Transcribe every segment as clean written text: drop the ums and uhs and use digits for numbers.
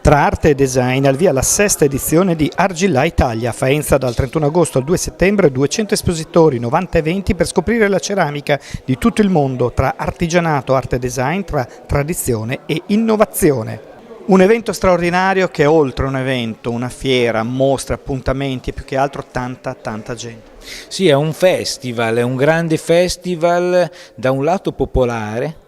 Tra arte e design al via la sesta edizione di Argilla Italia, a Faenza dal 31 agosto al 2 settembre, 200 espositori, 90 eventi per scoprire la ceramica di tutto il mondo, tra artigianato, arte e design, tra tradizione e innovazione. Un evento straordinario che è oltre un evento, una fiera, mostre, appuntamenti e più che altro tanta gente. Sì, è un festival, è un grande festival da un lato popolare,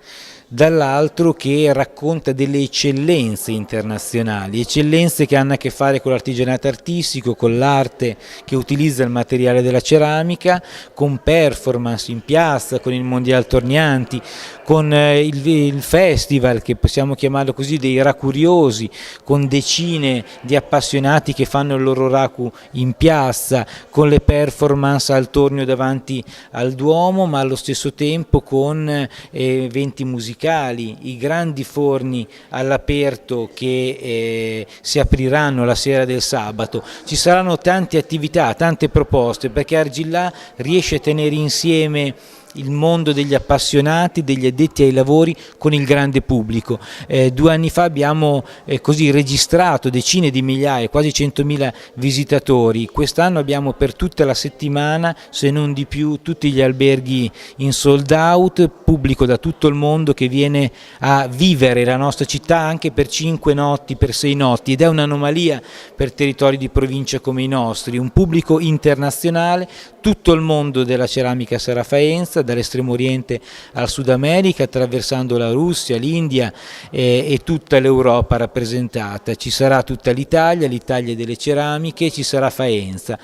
dall'altro che racconta delle eccellenze internazionali, eccellenze che hanno a che fare con l'artigianato artistico, con l'arte che utilizza il materiale della ceramica, con performance in piazza, con il Mondial Tornianti, con il festival, che possiamo chiamarlo così, dei racuriosi, con decine di appassionati che fanno il loro raku in piazza, con le performance al tornio davanti al Duomo, ma allo stesso tempo con eventi musicali, i grandi forni all'aperto che si apriranno la sera del sabato. Ci saranno tante attività, tante proposte, perché Argilla riesce a tenere insieme il mondo degli appassionati, degli addetti ai lavori con il grande pubblico. 2 anni fa abbiamo così registrato decine di migliaia, quasi 100.000 visitatori. Quest'anno abbiamo per tutta la settimana, se non di più, tutti gli alberghi in sold out, pubblico da tutto il mondo che viene a vivere la nostra città anche per 5 notti, per 6 notti, ed è un'anomalia per territori di provincia come i nostri, un pubblico internazionale. Tutto il mondo della ceramica sarà a Faenza, dall'estremo oriente al Sud America, attraversando la Russia, l'India e tutta l'Europa rappresentata. Ci sarà tutta l'Italia, l'Italia delle ceramiche, ci sarà Faenza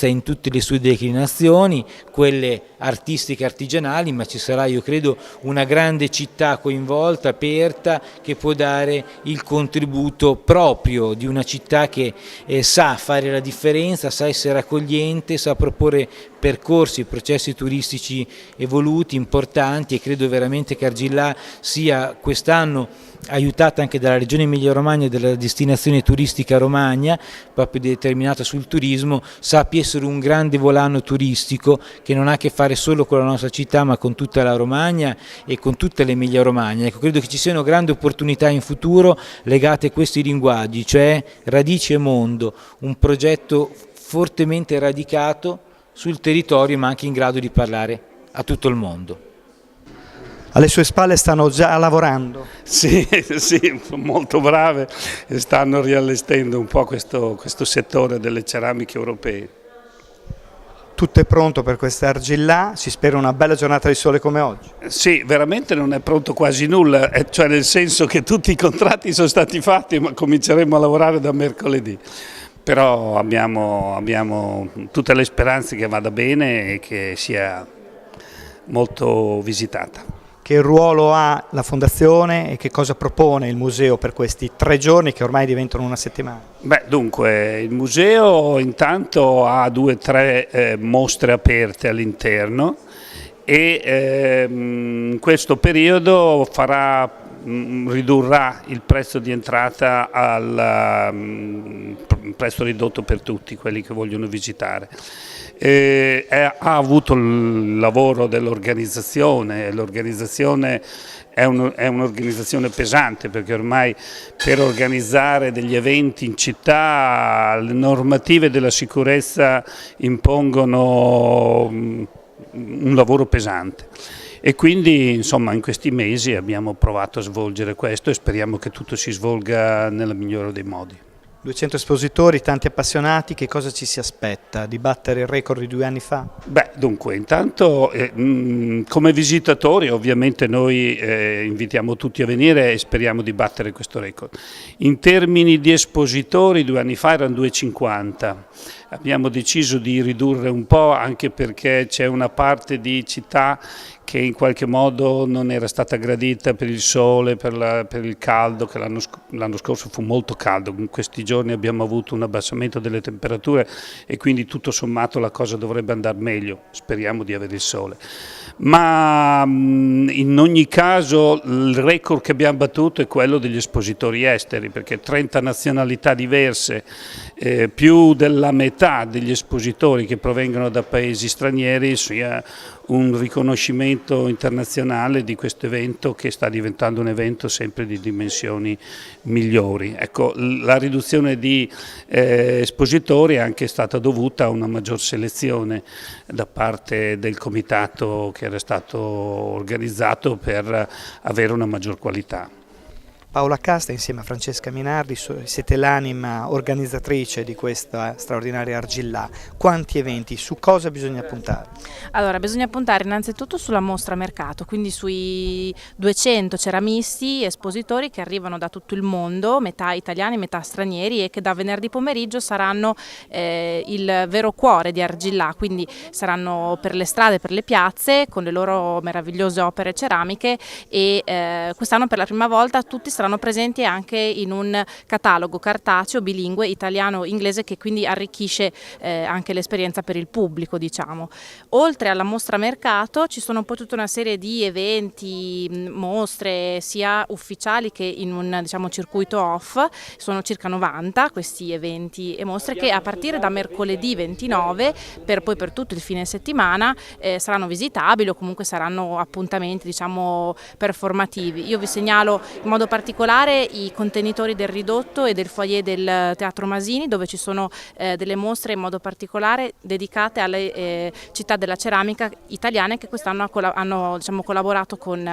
in tutte le sue declinazioni, quelle artistiche artigianali, ma ci sarà, io credo, una grande città coinvolta, aperta, che può dare il contributo proprio di una città che sa fare la differenza, sa essere accogliente, sa proporre percorsi, processi turistici evoluti, importanti, e credo veramente che Argilla sia quest'anno, aiutata anche dalla Regione Emilia-Romagna e dalla destinazione turistica Romagna, proprio determinata sul turismo, sappia essere un grande volano turistico che non ha a che fare solo con la nostra città, ma con tutta la Romagna e con tutta l'Emilia-Romagna. Ecco, credo che ci siano grandi opportunità in futuro legate a questi linguaggi, cioè radici e mondo, un progetto fortemente radicato sul territorio, ma anche in grado di parlare a tutto il mondo. Alle sue spalle stanno già lavorando? Sì, molto brave, e stanno riallestendo un po' questo settore delle ceramiche europee. Tutto è pronto per questa Argilla, si spera una bella giornata di sole come oggi. Sì, veramente non è pronto quasi nulla, cioè nel senso che tutti i contratti sono stati fatti, ma cominceremo a lavorare da mercoledì. Però abbiamo tutte le speranze che vada bene e che sia molto visitata. Che ruolo ha la Fondazione e che cosa propone il museo per questi 3 giorni che ormai diventano una settimana? Beh, dunque, il museo intanto ha 2 o 3 mostre aperte all'interno e in questo periodo ridurrà il prezzo di entrata al prezzo ridotto per tutti quelli che vogliono visitare. Ha avuto il lavoro dell'organizzazione, l'organizzazione è un'organizzazione pesante, perché ormai per organizzare degli eventi in città le normative della sicurezza impongono un lavoro pesante. E quindi insomma in questi mesi abbiamo provato a svolgere questo e speriamo che tutto si svolga nel migliore dei modi. 200 espositori, tanti appassionati, che cosa ci si aspetta? Di battere il record di 2 anni fa? Beh, dunque, intanto come visitatori ovviamente noi invitiamo tutti a venire e speriamo di battere questo record. In termini di espositori 2 anni fa erano 250, abbiamo deciso di ridurre un po' anche perché c'è una parte di città che in qualche modo non era stata gradita per il sole, per il caldo, che l'anno scorso fu molto caldo. In questi giorni abbiamo avuto un abbassamento delle temperature e quindi tutto sommato la cosa dovrebbe andare meglio, speriamo di avere il sole. Ma in ogni caso il record che abbiamo battuto è quello degli espositori esteri, perché 30 nazionalità diverse, più della metà degli espositori che provengono da paesi stranieri, sia un riconoscimento internazionale di questo evento, che sta diventando un evento sempre di dimensioni migliori. Ecco, la riduzione di espositori è anche stata dovuta a una maggior selezione da parte del comitato che era stato organizzato per avere una maggior qualità. Paola Casta insieme a Francesca Minardi siete l'anima organizzatrice di questa straordinaria Argillà. Quanti eventi, su cosa bisogna puntare? Allora, bisogna puntare innanzitutto sulla mostra mercato, quindi sui 200 ceramisti espositori che arrivano da tutto il mondo, metà italiani, metà stranieri, e che da venerdì pomeriggio saranno il vero cuore di Argillà, quindi saranno per le strade, per le piazze, con le loro meravigliose opere ceramiche, e quest'anno per la prima volta tutti saranno presenti anche in un catalogo cartaceo bilingue italiano-inglese, che quindi arricchisce anche l'esperienza per il pubblico, diciamo. Oltre alla mostra mercato ci sono poi tutta una serie di eventi, mostre sia ufficiali che in un, diciamo, circuito off. Sono circa 90 questi eventi e mostre che a partire da mercoledì 29 per tutto il fine settimana saranno visitabili, o comunque saranno appuntamenti, diciamo, performativi. Io vi segnalo in modo particolare i contenitori del Ridotto e del foyer del Teatro Masini, dove ci sono delle mostre in modo particolare dedicate alle città della ceramica italiane che quest'anno hanno diciamo, collaborato con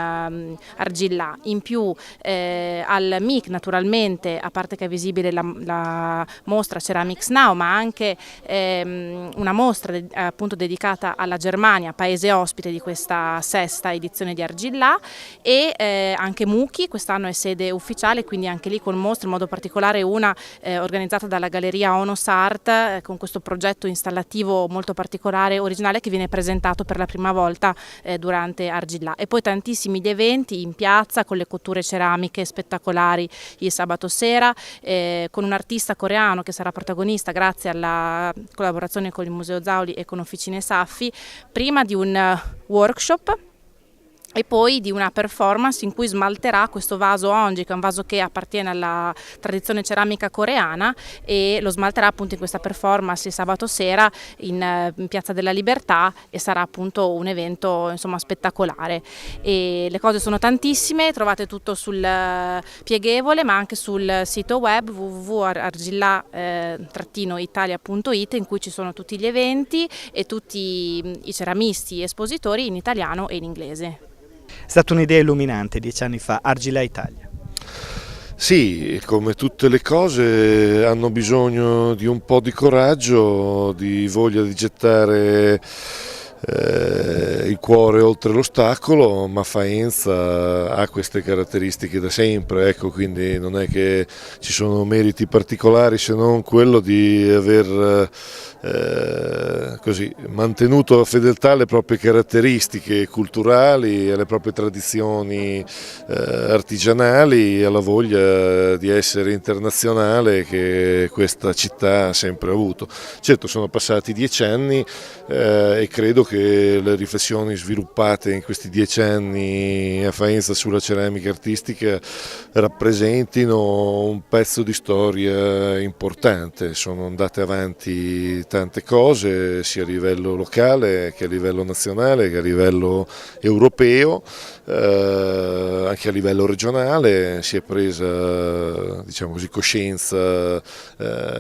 Argillà. In più al MIC, naturalmente, a parte che è visibile la mostra Ceramics Now, ma anche una mostra appunto dedicata alla Germania, paese ospite di questa sesta edizione di Argillà, e anche Mucchi quest'anno è sede ufficiale, quindi anche lì con mostre, in modo particolare una organizzata dalla Galleria Onos Art, con questo progetto installativo molto particolare, originale, che viene presentato per la prima volta durante Argillà. E poi tantissimi gli eventi in piazza, con le cotture ceramiche spettacolari il sabato sera, con un artista coreano che sarà protagonista grazie alla collaborazione con il Museo Zauli e con Officine Saffi, prima di un workshop e poi di una performance in cui smalterà questo vaso onji, che è un vaso che appartiene alla tradizione ceramica coreana, e lo smalterà appunto in questa performance il sabato sera in Piazza della Libertà, e sarà appunto un evento, insomma, spettacolare. E le cose sono tantissime, trovate tutto sul Pieghevole, ma anche sul sito web www.argilla-italia.it, in cui ci sono tutti gli eventi e tutti i ceramisti espositori in italiano e in inglese. È stata un'idea illuminante 10 anni fa, Argillà Italia. Sì, come tutte le cose hanno bisogno di un po' di coraggio, di voglia di gettare il cuore oltre l'ostacolo, ma Faenza ha queste caratteristiche da sempre, ecco, quindi non è che ci sono meriti particolari, se non quello di aver così mantenuto la fedeltà alle proprie caratteristiche culturali, alle proprie tradizioni artigianali, alla voglia di essere internazionale che questa città ha sempre avuto. Certo, sono passati 10 anni e credo che le riflessioni sviluppate in questi 10 anni a Faenza sulla ceramica artistica rappresentino un pezzo di storia importante. Sono andate avanti tante cose, sia a livello locale che a livello nazionale che a livello europeo, anche a livello regionale si è presa, diciamo così, coscienza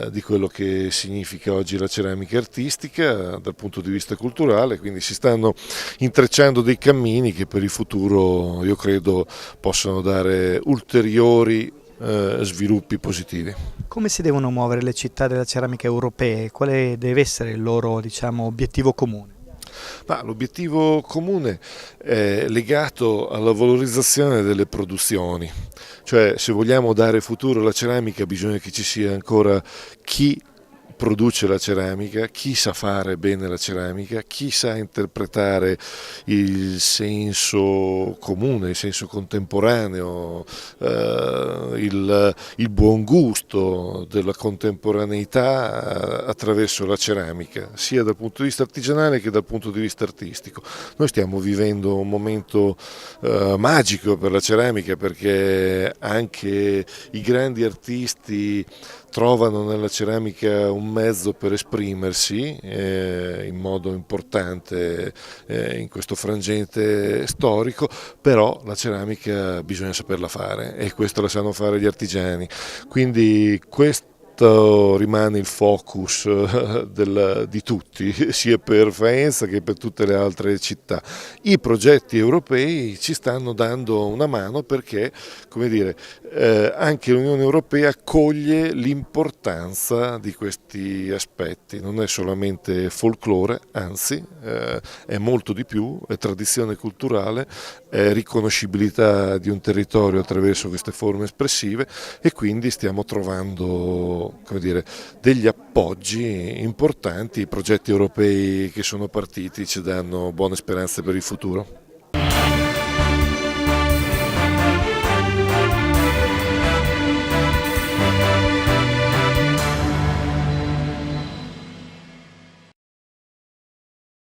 di quello che significa oggi la ceramica artistica dal punto di vista culturale, quindi si stanno intrecciando dei cammini che per il futuro io credo possano dare ulteriori sviluppi positivi. Come si devono muovere le città della ceramica europee? Quale deve essere il loro, diciamo, obiettivo comune? L'obiettivo comune è legato alla valorizzazione delle produzioni, cioè se vogliamo dare futuro alla ceramica bisogna che ci sia ancora chi produce la ceramica, chi sa fare bene la ceramica, chi sa interpretare il senso comune, il senso contemporaneo, il buon gusto della contemporaneità attraverso la ceramica, sia dal punto di vista artigianale che dal punto di vista artistico. Noi stiamo vivendo un momento magico per la ceramica, perché anche i grandi artisti trovano nella ceramica un mezzo per esprimersi in modo importante in questo frangente storico, però la ceramica bisogna saperla fare e questo la sanno fare gli artigiani, quindi questo rimane il focus di tutti, sia per Faenza che per tutte le altre città. I progetti europei ci stanno dando una mano perché, come dire, anche l'Unione Europea coglie l'importanza di questi aspetti, non è solamente folklore, anzi è molto di più, è tradizione culturale, è riconoscibilità di un territorio attraverso queste forme espressive e quindi stiamo trovando, come dire, degli appoggi importanti. I progetti europei che sono partiti ci danno buone speranze per il futuro.